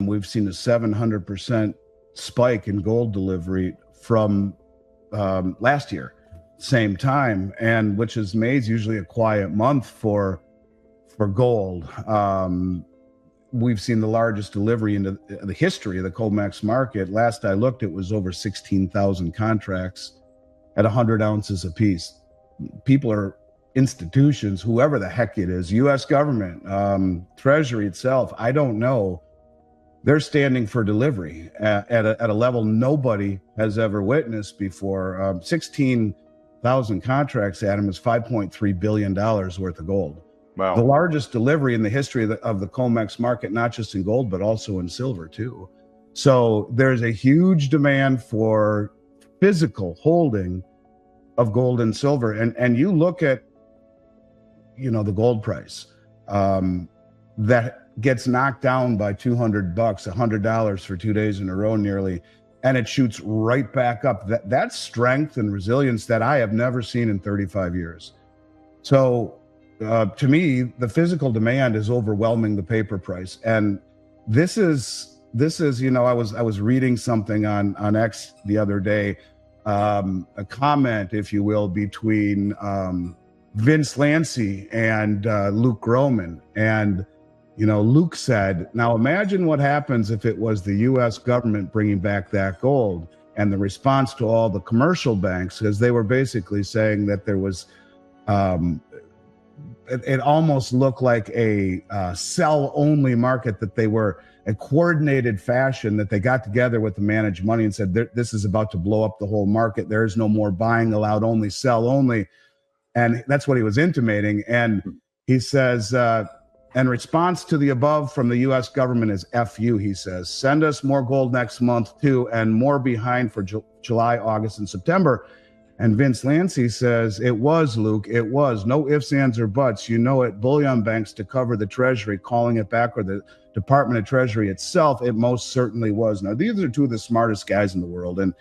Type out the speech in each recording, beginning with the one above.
We've seen a 700% spike in gold delivery from last year, same time, and which is May's usually a quiet month for gold. We've seen the largest delivery into the history of the COMEX market. Last I looked, it was over 16,000 contracts at 100 ounces apiece. People are institutions, whoever the heck it is, U.S. government, Treasury itself, I don't know. They're standing for delivery at a level nobody has ever witnessed before. 16,000 contracts, Adam, is $5.3 billion worth of gold. Wow. The largest delivery in the history of the COMEX market, not just in gold, but also in silver too. So there's a huge demand for physical holding of gold and silver. And you look at, the gold price that gets knocked down by $200, $100 for 2 days in a row nearly, and it shoots right back up. That's strength and resilience that I have never seen in 35 years. So to me, the physical demand is overwhelming the paper price. And this is, I was reading something on X the other day, a comment, if you will, between Vince Lancy and Luke Groman. And, Luke said, now imagine what happens if it was the U.S. government bringing back that gold, and the response to all the commercial banks, because they were basically saying that there was, it almost looked like a sell-only market, that they were a coordinated fashion, that they got together with the managed money and said, this is about to blow up the whole market. There is no more buying allowed, only sell only. And that's what he was intimating. And he says, in response to the above from the U.S. government is FU, he says, send us more gold next month too, and more behind for July, August, and September. And Vince Lancy says, it was, Luke, it was. No ifs, ands, or buts. Bullion banks to cover the Treasury, calling it back, or the Department of Treasury itself, it most certainly was. Now, these are two of the smartest guys in the world. And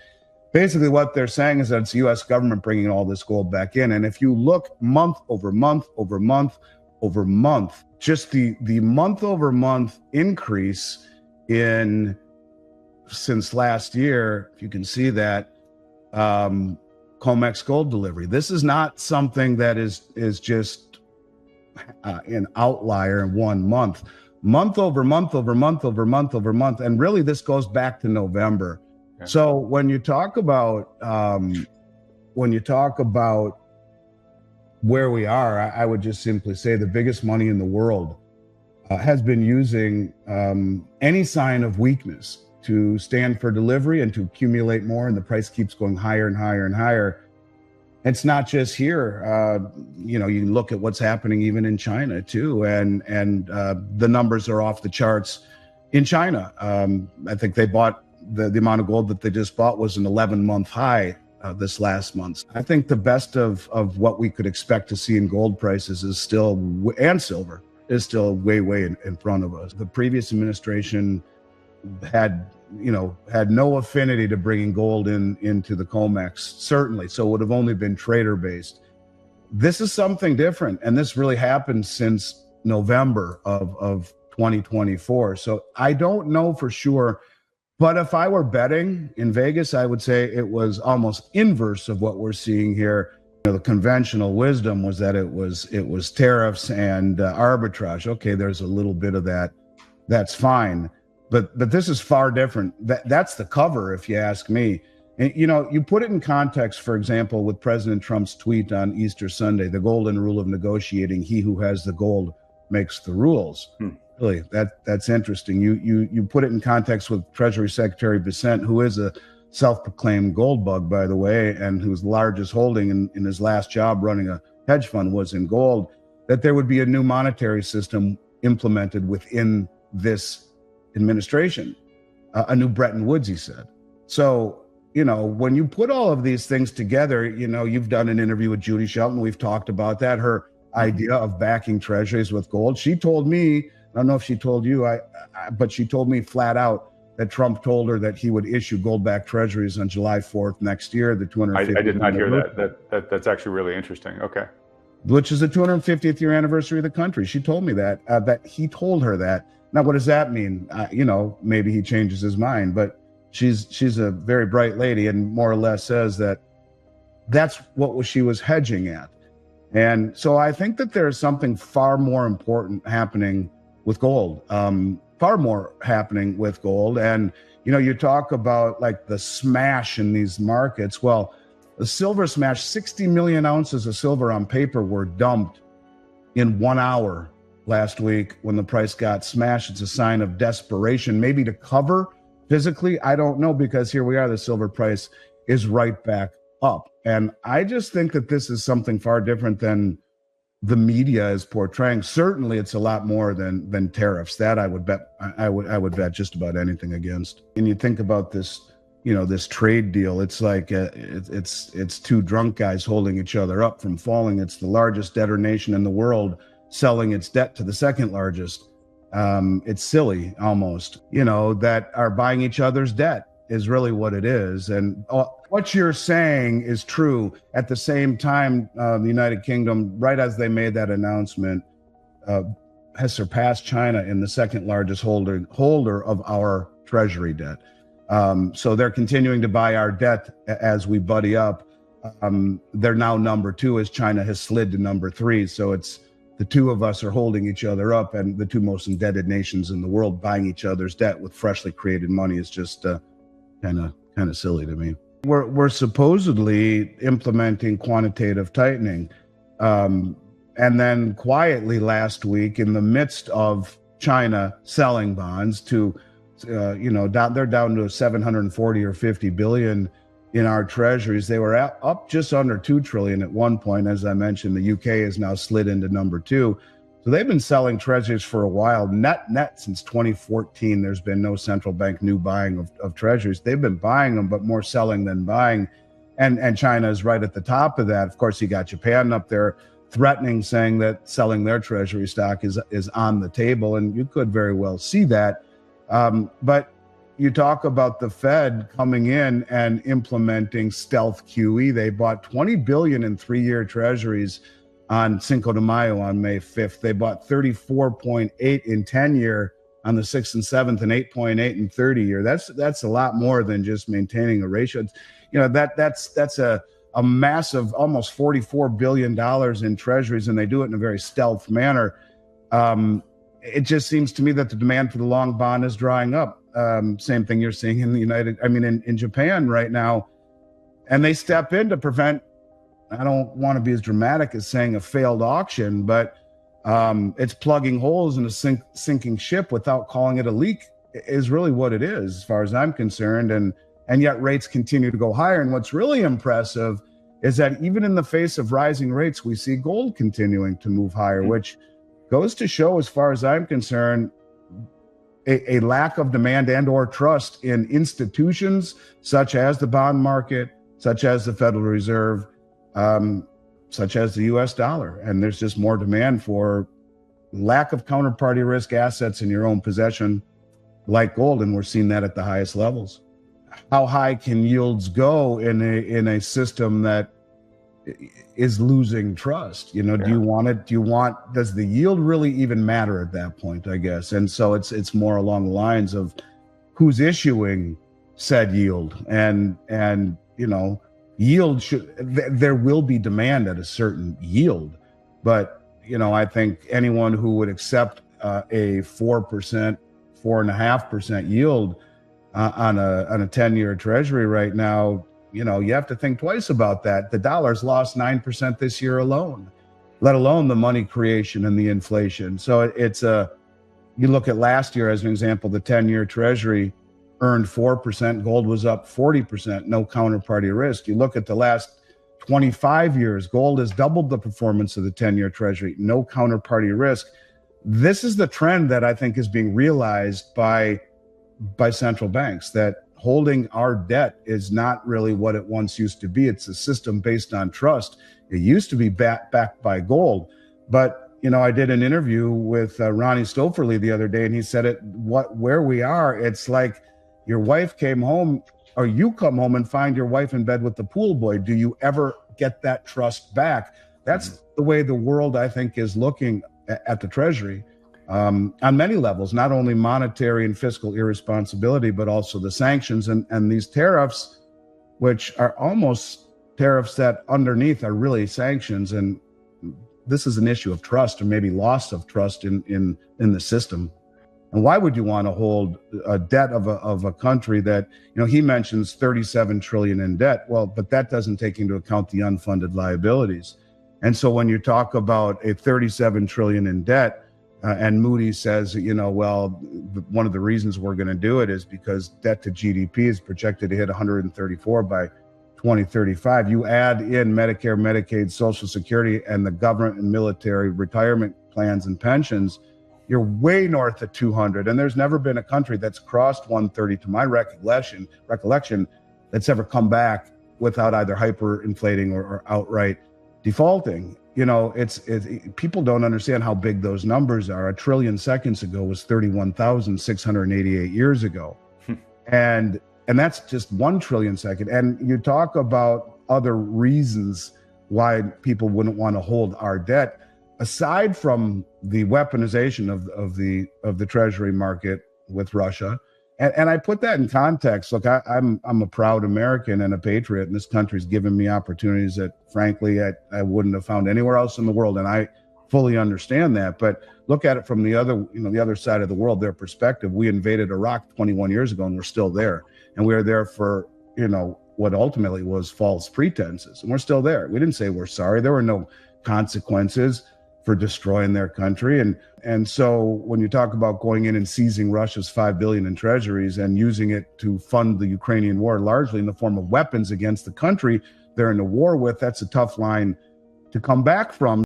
basically what they're saying is that it's the U.S. government bringing all this gold back in. And if you look month over month over month over month, just the month over month increase since last year, if you can see that, COMEX gold delivery. This is not something that is just an outlier in 1 month. Month over month over month over month over month. And really this goes back to November. Okay. So when you talk about where we are, I would just simply say the biggest money in the world has been using any sign of weakness to stand for delivery and to accumulate more, and the price keeps going higher and higher and higher. It's not just here. You can look at what's happening even in China too, and the numbers are off the charts in China. I think they bought the amount of gold that they just bought was an 11-month high this last month. I think the best of what we could expect to see in gold prices is still, and silver, is still way in front of us. The previous administration had no affinity to bringing gold into the COMEX, certainly. So it would have only been trader based. This is something different. And this really happened since November of 2024. So I don't know for sure, but if I were betting in Vegas, I would say it was almost inverse of what we're seeing here. The conventional wisdom was that it was tariffs and arbitrage. Okay, there's a little bit of that. That's fine. But this is far different. That's the cover, if you ask me. And, you put it in context, for example, with President Trump's tweet on Easter Sunday, the golden rule of negotiating, he who has the gold makes the rules. Really, that's interesting. You put it in context with Treasury Secretary Bissett, who is a self-proclaimed gold bug, by the way, and whose largest holding in his last job running a hedge fund was in gold, that there would be a new monetary system implemented within this administration, a new Bretton Woods, he said. So, when you put all of these things together, you've done an interview with Judy Shelton. We've talked about that, her idea of backing treasuries with gold. She told me, I don't know if she told you, but she told me flat out that Trump told her that he would issue gold-backed treasuries on July 4th next year, the 250th. I did not hear that. That's actually really interesting. Okay. Which is the 250th year anniversary of the country. She told me that he told her that. Now, what does that mean? Maybe he changes his mind, but she's a very bright lady and more or less says that that's what she was hedging at. And so I think that there's something far more important happening with gold, far more happening with gold. And, you talk about like the smash in these markets. Well, the silver smash, 60 million ounces of silver on paper were dumped in 1 hour last week when the price got smashed. It's a sign of desperation, maybe to cover physically. I don't know, because here we are, the silver price is right back up. And I just think that this is something far different than the media is portraying. Certainly it's a lot more than tariffs. That I would bet, I would bet just about anything against. And you think about this, this trade deal, it's like it's two drunk guys holding each other up from falling. It's the largest debtor nation in the world selling its debt to the second largest. It's silly almost, that are buying each other's debt is really what it is. And what you're saying is true. At the same time, the United Kingdom, right as they made that announcement, has surpassed China in the second largest holder of our Treasury debt. So they're continuing to buy our debt as we buddy up. They're now number 2 as China has slid to number 3. So it's the two of us are holding each other up, and the two most indebted nations in the world buying each other's debt with freshly created money is just kind of silly to me. We're supposedly implementing quantitative tightening. And then quietly last week, in the midst of China selling bonds to, they're down to 740 or 50 billion in our treasuries. They were up just under 2 trillion at one point. As I mentioned, the UK has now slid into number 2. So they've been selling treasuries for a while. Net since 2014, there's been no central bank new buying of treasuries. They've been buying them, but more selling than buying. And China is right at the top of that. Of course, you got Japan up there threatening, saying that selling their treasury stock is on the table. And you could very well see that. But you talk about the Fed coming in and implementing stealth QE. They bought 20 billion in 3-year treasuries on Cinco de Mayo on May 5th. They bought 34.8 in 10-year on the 6th and 7th, and 8.8 in 30-year. That's a lot more than just maintaining a ratio. That's a massive, almost $44 billion in treasuries, and they do it in a very stealth manner. It just seems to me that the demand for the long bond is drying up. Same thing you're seeing in in Japan right now. And they step in to prevent, I don't want to be as dramatic as saying a failed auction, but it's plugging holes in a sinking ship without calling it a leak is really what it is, as far as I'm concerned. And yet rates continue to go higher. And what's really impressive is that even in the face of rising rates, we see gold continuing to move higher, which goes to show, as far as I'm concerned, a lack of demand and or trust in institutions such as the bond market, such as the Federal Reserve, such as the US dollar. And there's just more demand for lack of counterparty risk assets in your own possession, like gold. And we're seeing that at the highest levels. How high can yields go in a system that is losing trust? Do you want it? Does the yield really even matter at that point, I guess? And so it's more along the lines of who's issuing said yield, and yield there will be demand at a certain yield, but I think anyone who would accept a 4%, 4.5% yield on a 10-year treasury right now, you have to think twice about that. The dollar's lost 9% this year alone, let alone the money creation and the inflation. So you look at last year as an example, the 10-year treasury earned 4%, gold was up 40%, no counterparty risk. You look at the last 25 years, gold has doubled the performance of the 10-year treasury, no counterparty risk. This is the trend that I think is being realized by central banks, that holding our debt is not really what it once used to be. It's a system based on trust. It used to be backed by gold. But, I did an interview with Ronnie Stoferle the other day, and he said where we are, it's like your wife came home, or you come home and find your wife in bed with the pool boy. Do you ever get that trust back? That's the way the world, I think, is looking at the Treasury. on many levels, not only monetary and fiscal irresponsibility, but also the sanctions and these tariffs, which are almost tariffs that underneath are really sanctions. And this is an issue of trust, or maybe loss of trust in the system. And why would you want to hold a debt of a country that, he mentions 37 trillion in debt? Well, but that doesn't take into account the unfunded liabilities. And so when you talk about a 37 trillion in debt, and Moody's says, one of the reasons we're going to do it is because debt to GDP is projected to hit 134 by 2035. You add in Medicare, Medicaid, Social Security, and the government and military retirement plans and pensions, you're way north of 200. And there's never been a country that's crossed 130, to my recollection, that's ever come back without either hyperinflating or outright defaulting. People don't understand how big those numbers are. 1 trillion seconds ago was 31,688 years ago. And that's just 1 trillion second. And you talk about other reasons why people wouldn't want to hold our debt. Aside from the weaponization of the Treasury market with Russia, and I put that in context. Look, I'm a proud American and a patriot, and this country's given me opportunities that, frankly, I wouldn't have found anywhere else in the world, and I fully understand that. But look at it from the other side of the world, their perspective. We invaded Iraq 21 years ago, and we're still there, and we were there for what ultimately was false pretenses, and we're still there. We didn't say we're sorry. There were no consequences for destroying their country. And so when you talk about going in and seizing Russia's $5 billion in treasuries and using it to fund the Ukrainian war, largely in the form of weapons against the country they're in a war with, that's a tough line to come back from.